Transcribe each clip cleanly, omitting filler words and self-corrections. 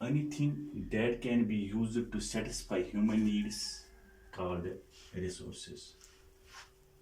Anything that can be used to satisfy human needs called resources।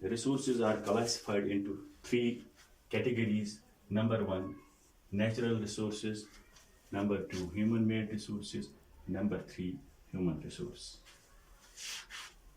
resources are classified into 3 categories. Number 1, natural resources. Number 2, human-made resources. Number 3, human resource.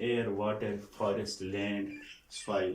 air, water, forest, land, soil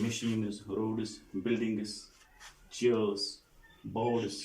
machines, roads, buildings, chairs, boards,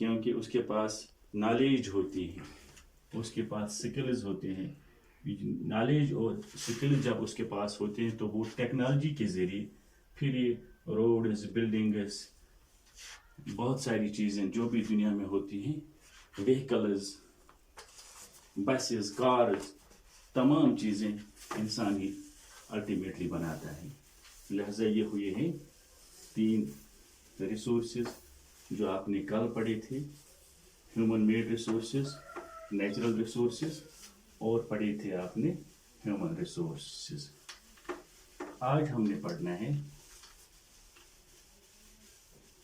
کیونکہ اس کے پاس knowledge ہوتی ہے، اس کے پاس skills ہوتے ہیں. Knowledge اور skills جب اس کے پاس ہوتے ہیں تو وہ ٹیکنالوجی کے ذریعے پھر یہ روڈز، بلڈنگز، بہت ساری چیزیں جو بھی دنیا میں ہوتی ہیں، وہیکلز، بسز، کارز، تمام چیزیں انسان ہی الٹیمیٹلی بناتا ہے. لہذا یہ ہوئے ہیں 3 ریسورسز جو آپ نے کل پڑھے تھے: human made resources, natural resources, اور پڑھے تھے آپ نے ہیومن ریسورسز. آج ہم نے پڑھنا ہے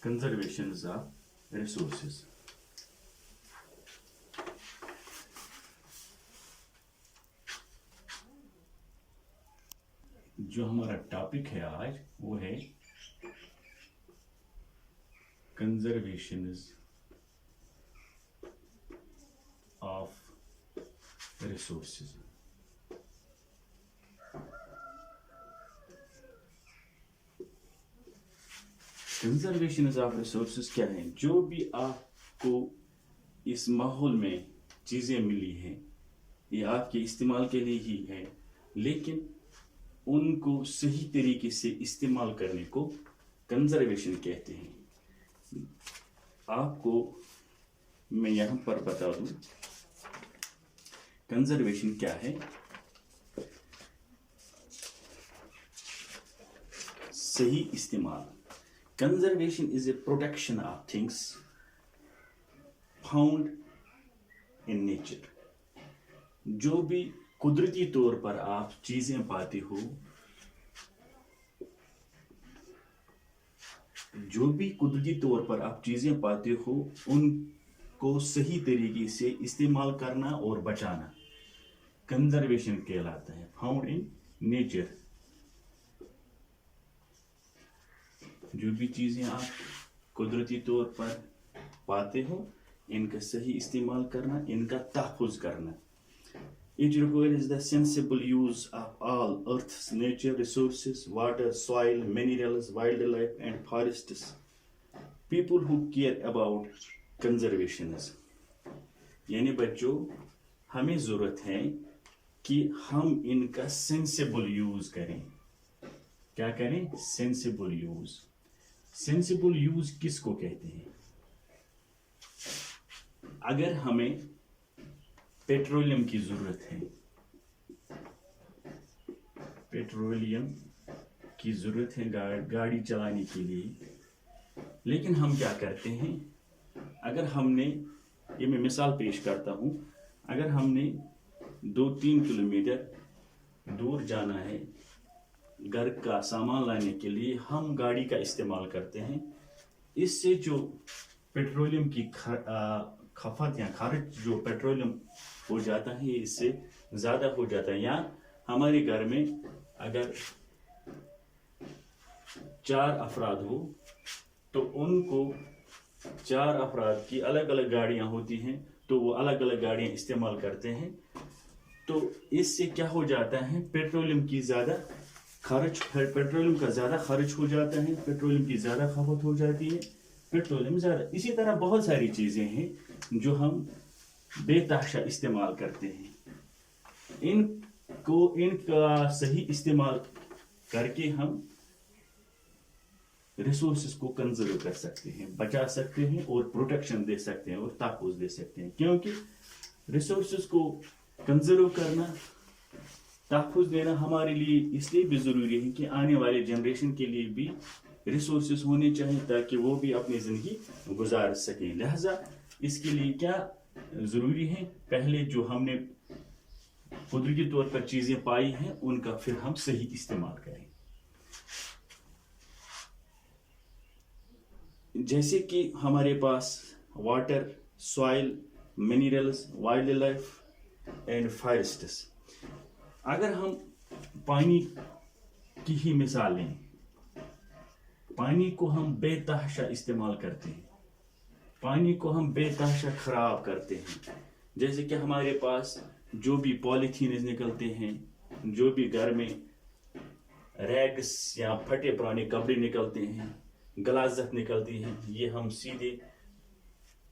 کنزرویشنز آف ریسورسز. جو ہمارا ٹاپک ہے آج وہ ہے کنزرویشنز آف ریسورسز. کنزرویشنز آف ریسورسز کیا ہیں؟ جو بھی آپ کو اس ماحول میں چیزیں ملی ہیں یہ آپ کے استعمال کے لیے ہی ہے، لیکن ان کو صحیح طریقے سے استعمال کرنے کو کنزرویشن کہتے ہیں. آپ کو میں یہاں پر بتا دوں کنزرویشن کیا ہے. صحیح استعمال. Conservation is a protection of things found in nature. جو بھی قدرتی طور پر آپ چیزیں پاتے ہو، جو بھی قدرتی طور پر آپ چیزیں پاتے ہو ان کو صحیح طریقے سے استعمال کرنا اور بچانا کنزرویشن کہلاتا ہے. Found in nature. جو بھی چیزیں آپ قدرتی طور پر پاتے ہو ان کا صحیح استعمال کرنا، ان کا تحفظ کرنا. It requires the sensible use of all Earth's nature resources: water, soil, minerals, wildlife, and forests. People who care about conservations. یعنی بچوں ہمیں ضرورت ہے کہ ہم ان کا سینسیبل یوز کریں. کیا کریں؟ Sensible use. سینسیبل یوز کس کو کہتے ہیں؟ اگر ہمیں پیٹرولیم کی ضرورت ہے، پیٹرولیم کی ضرورت ہے گاڑی چلانے کے لیے، لیکن ہم کیا کرتے ہیں؟ اگر ہم نے، یہ میں مثال پیش کرتا ہوں، اگر ہم نے 2-3 کلومیٹر دور جانا ہے گھر کا سامان لانے کے لیے، ہم گاڑی کا استعمال کرتے ہیں. اس سے جو پیٹرولیم کی کھپت یا خرچ جو پیٹرولیم ہو جاتا ہے اس سے زیادہ ہو جاتا ہے. یا ہمارے گھر میں اگر 4 افراد ہو تو ان کو 4 افراد کی الگ الگ گاڑیاں ہوتی ہیں تو وہ الگ الگ گاڑیاں استعمال کرتے ہیں. تو اس سے کیا ہو جاتا ہے؟ پیٹرولیم کی زیادہ خرچ ہو جاتا ہے، پیٹرولیم کی زیادہ کھپت ہو جاتی ہے، پیٹرولیم زیادہ. اسی طرح بہت ساری چیزیں ہیں جو ہم بے تحاشا استعمال کرتے ہیں. ان کا صحیح استعمال کر کے ہم ریسورسز کو کنزرو کر سکتے ہیں، بچا سکتے ہیں اور پروٹیکشن دے سکتے ہیں اور تحفظ دے سکتے ہیں. کیونکہ ریسورسز کو کنزرو کرنا، تحفظ دینا ہمارے لیے اس لیے بھی ضروری ہے کہ آنے والے جنریشن کے لیے بھی ریسورسز ہونے چاہیے تاکہ وہ بھی اپنی زندگی گزار سکیں. لہذا اس کے لیے کیا ضروری ہے؟ پہلے جو ہم نے قدرتی طور پر چیزیں پائی ہیں ان کا پھر ہم صحیح استعمال کریں. جیسے کہ ہمارے پاس water, soil, minerals, wild life and forests. اگر ہم پانی کی ہی مثال لیں، پانی کو ہم بے تحاشا استعمال کرتے ہیں، پانی کو ہم بے تحاشا خراب کرتے ہیں. جیسے کہ ہمارے پاس جو بھی پالیتھینز نکلتے ہیں، جو بھی گھر میں ریگس یا پھٹے پرانے کپڑے نکلتے ہیں، غلاظت نکلتی ہیں، یہ ہم سیدھے